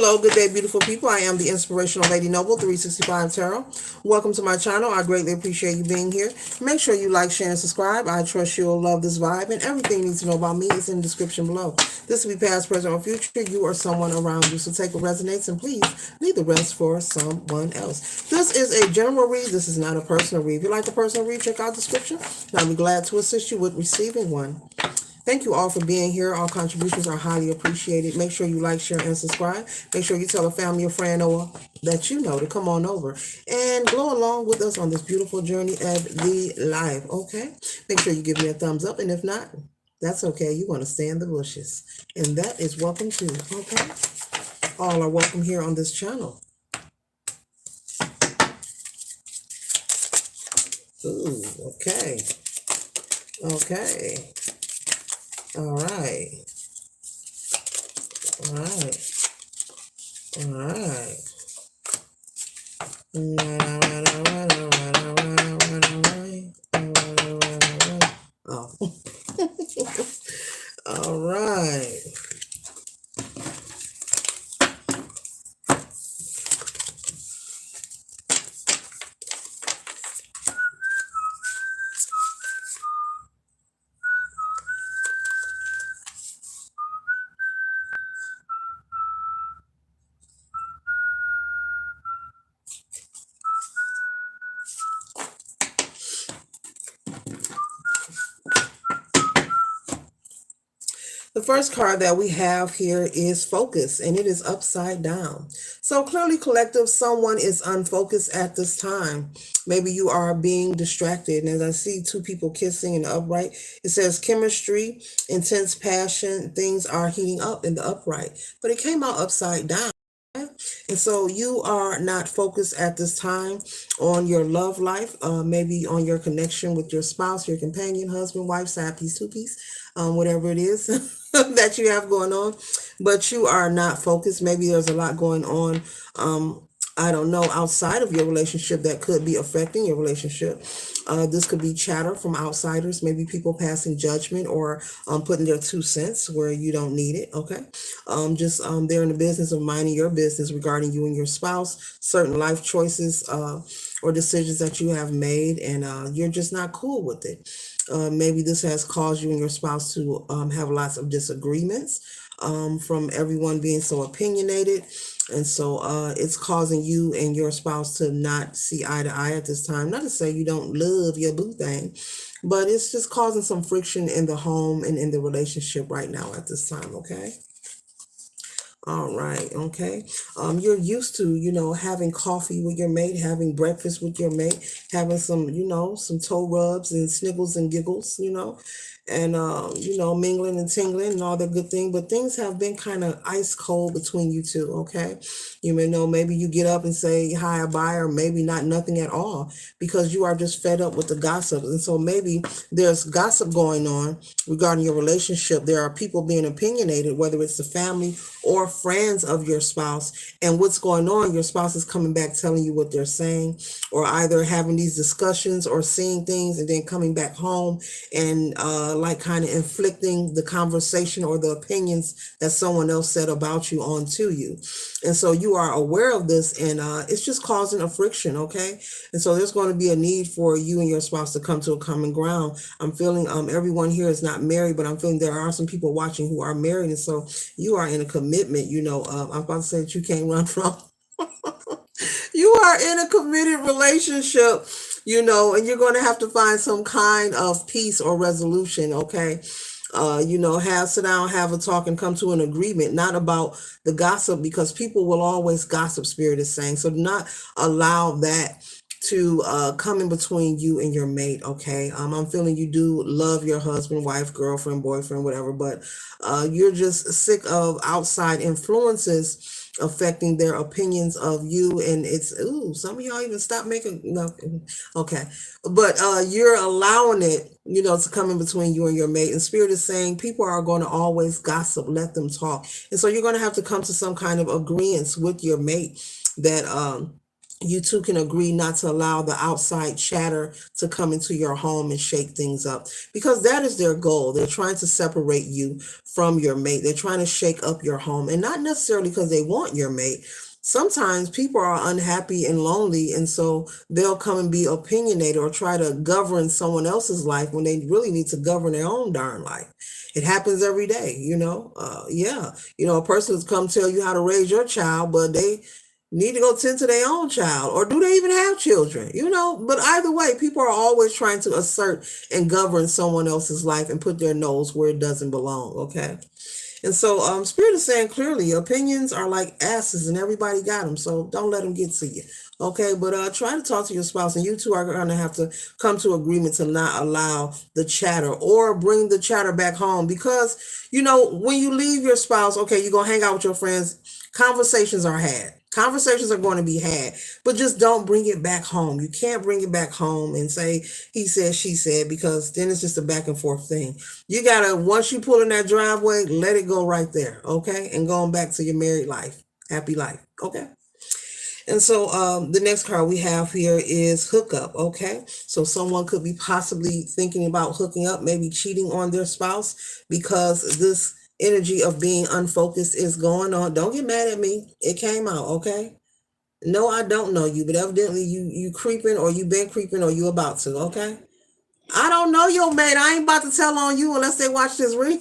Hello, good day, beautiful people. I am the Inspirational Lady Noble 365 Tarot. Welcome to my channel. I greatly appreciate you being here. Make sure you like, share, and subscribe. I trust you'll love this vibe, and everything you need to know about me is in the description below. This will be past, present, or future. You or someone around you. So take what resonates and please leave the rest for someone else. This is a general read. This is not a personal read. If you like a personal read, check out the description. And I'll be glad to assist you with receiving one. Thank you all for being here. All contributions are highly appreciated. Make sure you like, share, and subscribe. Make sure you tell a family or friend or that you know to come on over and glow along with us on this beautiful journey of the life. Okay? Make sure you give me a thumbs up, and if not, that's okay. You want to stay in the bushes. And that is welcome too. Okay? All are welcome here on this channel. Ooh, okay. Okay. All right. All right. All right. All right. All right. All right. All right. All right. All right. All right. All right. Oh. All right. The first card that we have here is focus, and it is upside down. So clearly, collective, someone is unfocused at this time. Maybe you are being distracted. And as I see two people kissing in the upright, it says chemistry, intense passion, things are heating up in the upright. But it came out upside down. And so you are not focused at this time on your love life, maybe on your connection with your spouse, your companion, husband, wife, side piece, two piece, whatever it is that you have going on. But you are not focused. Maybe there's a lot going on. I don't know, outside of your relationship that could be affecting your relationship. This could be chatter from outsiders, maybe people passing judgment or putting their 2 cents where you don't need it. Okay. They're in the business of minding your business regarding you and your spouse, certain life choices or decisions that you have made, and you're just not cool with it. Maybe this has caused you and your spouse to have lots of disagreements from everyone being so opinionated. And so it's causing you and your spouse to not see eye to eye at this time. Not to say you don't love your boo thing, but it's just causing some friction in the home and in the relationship right now at this time, okay? All right, okay. You're used to, having coffee with your mate, having breakfast with your mate, having some, some toe rubs and sniggles and giggles, and mingling and tingling and all that good thing. But things have been kind of ice cold between you two, okay? You may know maybe you get up and say hi or bye, or maybe not nothing at all, because you are just fed up with the gossip. And so maybe there's gossip going on regarding your relationship. There are people being opinionated, whether it's the family or friends of your spouse, and what's going on, your spouse is coming back telling you what they're saying, or either having these discussions or seeing things and then coming back home and like kind of inflicting the conversation or the opinions that someone else said about you onto you. And so you are aware of this, and it's just causing a friction, okay? And so there's going to be a need for you and your spouse to come to a common ground. I'm feeling everyone here is not married, but I'm feeling there are some people watching who are married, and so you are in a commitment, I'm about to say that you can't run from. You are in a committed relationship, and you're going to have to find some kind of peace or resolution, okay? Sit down, have a talk, and come to an agreement, not about the gossip, because people will always gossip, Spirit is saying. So do not allow that to come in between you and your mate, okay? I'm feeling you do love your husband, wife, girlfriend, boyfriend, whatever, but you're just sick of outside influences affecting their opinions of you. And it's, some of y'all even stop making, no, okay. But you're allowing it, to come in between you and your mate. And Spirit is saying people are going to always gossip, let them talk. And so you're going to have to come to some kind of agreement with your mate that, You two can agree not to allow the outside chatter to come into your home and shake things up, because that is their goal. They're trying to separate you from your mate. They're trying to shake up your home, and not necessarily because they want your mate. Sometimes people are unhappy and lonely, and so they'll come and be opinionated or try to govern someone else's life when they really need to govern their own darn life. It happens every day, yeah. A person's come tell you how to raise your child, but they need to go tend to their own child, or do they even have children? But either way, people are always trying to assert and govern someone else's life and put their nose where it doesn't belong. Okay. And so Spirit is saying clearly, opinions are like asses and everybody got them, so don't let them get to you. Okay. But try to talk to your spouse, and you two are going to have to come to agreement to not allow the chatter or bring the chatter back home, because when you leave your spouse, okay, you're going to hang out with your friends. Conversations are had. Conversations are going to be had, but just don't bring it back home. You can't bring it back home and say, he said, she said, because then it's just a back and forth thing. You got to, once you pull in that driveway, let it go right there. Okay. And going back to your married life, happy life. Okay. And so the next card we have here is hookup. Okay. So someone could be possibly thinking about hooking up, maybe cheating on their spouse, because this energy of being unfocused is going on. Don't get mad at me. It came out. Okay. No, I don't know you, but evidently you creeping, or you been creeping, or you about to. Okay. I don't know your mate. I ain't about to tell on you unless they watch this read.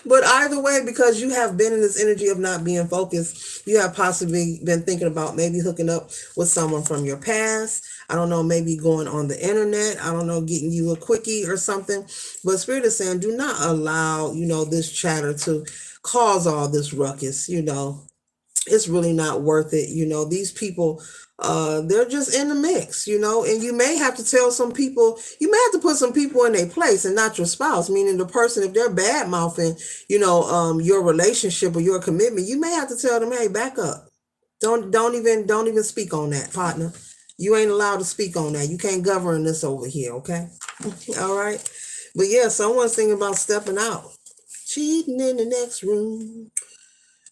But either way, because you have been in this energy of not being focused, you have possibly been thinking about maybe hooking up with someone from your past. I don't know, maybe going on the internet. I don't know, getting you a quickie or something. But Spirit is saying, do not allow, this chatter to cause all this ruckus. It's really not worth it. These people, they're just in the mix, and you may have to tell some people, you may have to put some people in their place, and not your spouse, meaning the person, if they're bad mouthing, your relationship or your commitment, you may have to tell them, hey, back up. Don't even speak on that, partner. You ain't allowed to speak on that. You can't govern this over here. Okay. All right. But yeah, someone's thinking about stepping out, cheating in the next room.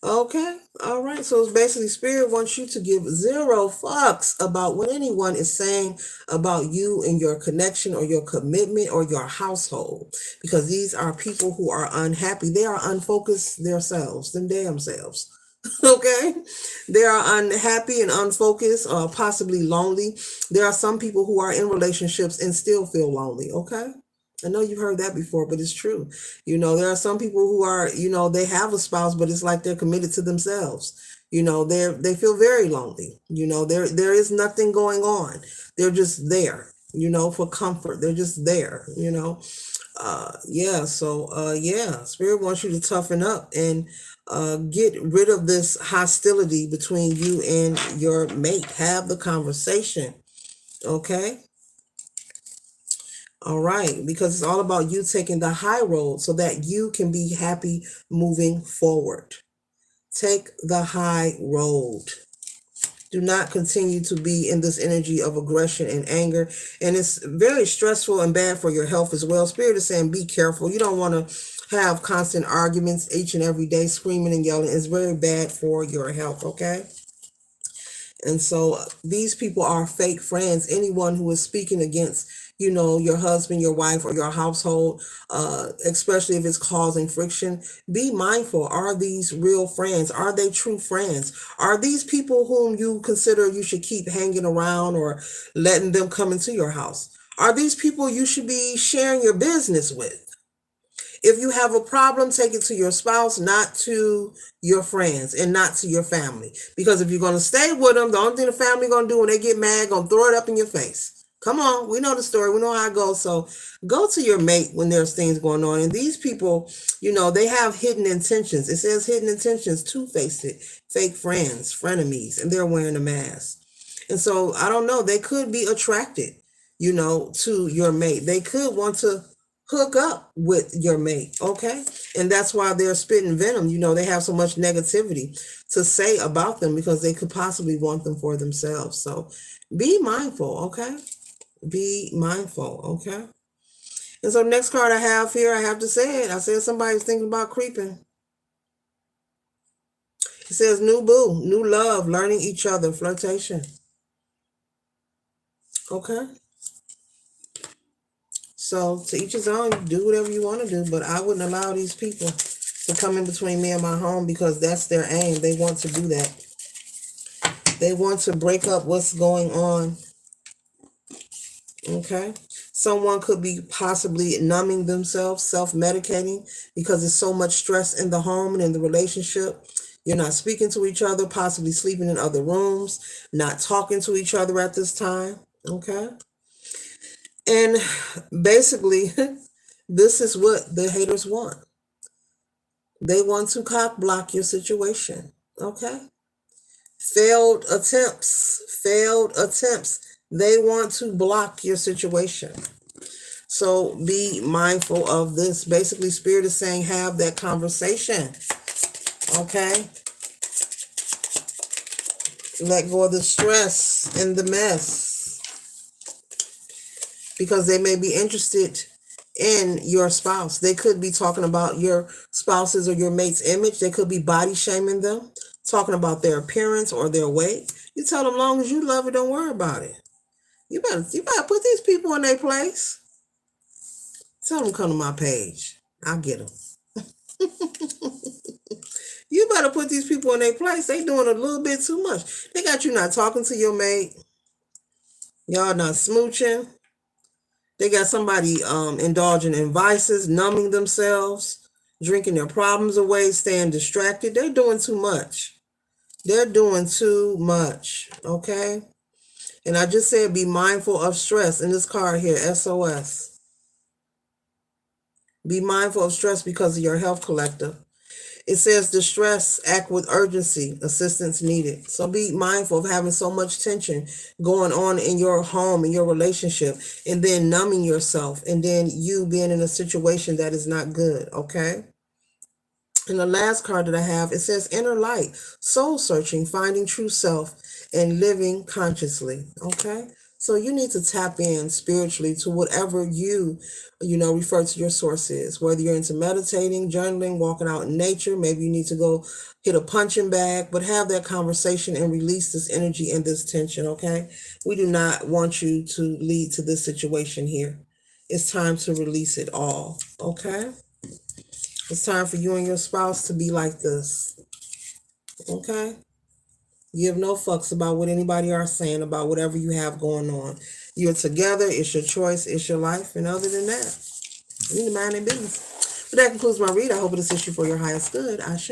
Okay, all right. So it's basically Spirit wants you to give zero fucks about what anyone is saying about you and your connection or your commitment or your household, because these are people who are unhappy. They are unfocused themselves, them damn selves. Okay, they are unhappy and unfocused, possibly lonely. There are some people who are in relationships and still feel lonely. Okay. I know you've heard that before, but it's true. There are some people who are, they have a spouse, but it's like they're committed to themselves. They feel very lonely. There is nothing going on. They're just there, for comfort. They're just there. Yeah. So yeah, Spirit wants you to toughen up and get rid of this hostility between you and your mate. Have the conversation. Okay. All right, because it's all about you taking the high road so that you can be happy moving forward. Take the high road. Do not continue to be in this energy of aggression and anger. And it's very stressful and bad for your health as well. Spirit is saying be careful. You don't want to have constant arguments each and every day, screaming and yelling. It's very bad for your health, okay? And so these people are fake friends. Anyone who is speaking against, your husband, your wife, or your household, especially if it's causing friction, be mindful. Are these real friends? Are they true friends? Are these people whom you consider you should keep hanging around or letting them come into your house? Are these people you should be sharing your business with? If you have a problem, take it to your spouse, not to your friends and not to your family. Because if you're going to stay with them, the only thing the family going to do when they get mad, going to throw it up in your face. Come on, we know the story. We know how it goes. So go to your mate when there's things going on. And these people, they have hidden intentions. It says hidden intentions, two-faced it, fake friends, frenemies, and they're wearing a mask. And so I don't know, they could be attracted, to your mate. They could want to hook up with your mate, okay? And that's why they're spitting venom. They have so much negativity to say about them because they could possibly want them for themselves. So be mindful, okay? Be mindful, okay? And so next card I have here, I have to say it. I said somebody's thinking about creeping. It says new boo, new love, learning each other, flirtation. Okay. So to each his own, do whatever you want to do, but I wouldn't allow these people to come in between me and my home because that's their aim. They want to do that. They want to break up what's going on. Okay. Someone could be possibly numbing themselves, self-medicating because there's so much stress in the home and in the relationship. You're not speaking to each other, possibly sleeping in other rooms, not talking to each other at this time. Okay. And basically, this is what the haters want. They want to cock block your situation. Okay. Failed attempts. They want to block your situation. So be mindful of this. Basically, Spirit is saying have that conversation. Okay. Let go of the stress and the mess. Because they may be interested in your spouse. They could be talking about your spouse's or your mate's image. They could be body shaming them, talking about their appearance or their weight. You tell them, long as you love it, don't worry about it. You better put these people in their place. Tell them come to my page. I'll get them. You better put these people in their place. They doing a little bit too much. They got you not talking to your mate. Y'all not smooching. They got somebody indulging in vices, numbing themselves, drinking their problems away, staying distracted. They're doing too much. They're doing too much. Okay? And I just said be mindful of stress in this card here, SOS. Be mindful of stress because of your health, collective. It says distress, act with urgency, assistance needed. So be mindful of having so much tension going on in your home, in your relationship, and then numbing yourself, and then you being in a situation that is not good, okay? And the last card that I have, it says inner light, soul searching, finding true self, and living consciously, okay? So you need to tap in spiritually to whatever you refer to your source is, whether you're into meditating, journaling, walking out in nature, maybe you need to go hit a punching bag, but have that conversation and release this energy and this tension, okay? We do not want you to lead to this situation here. It's time to release it all, okay? It's time for you and your spouse to be like this, okay? Give no fucks about what anybody are saying about whatever you have going on. You're together. It's your choice. It's your life. And other than that, you need to mind their business. But that concludes my read. I hope it assists you for your highest good. Ashe.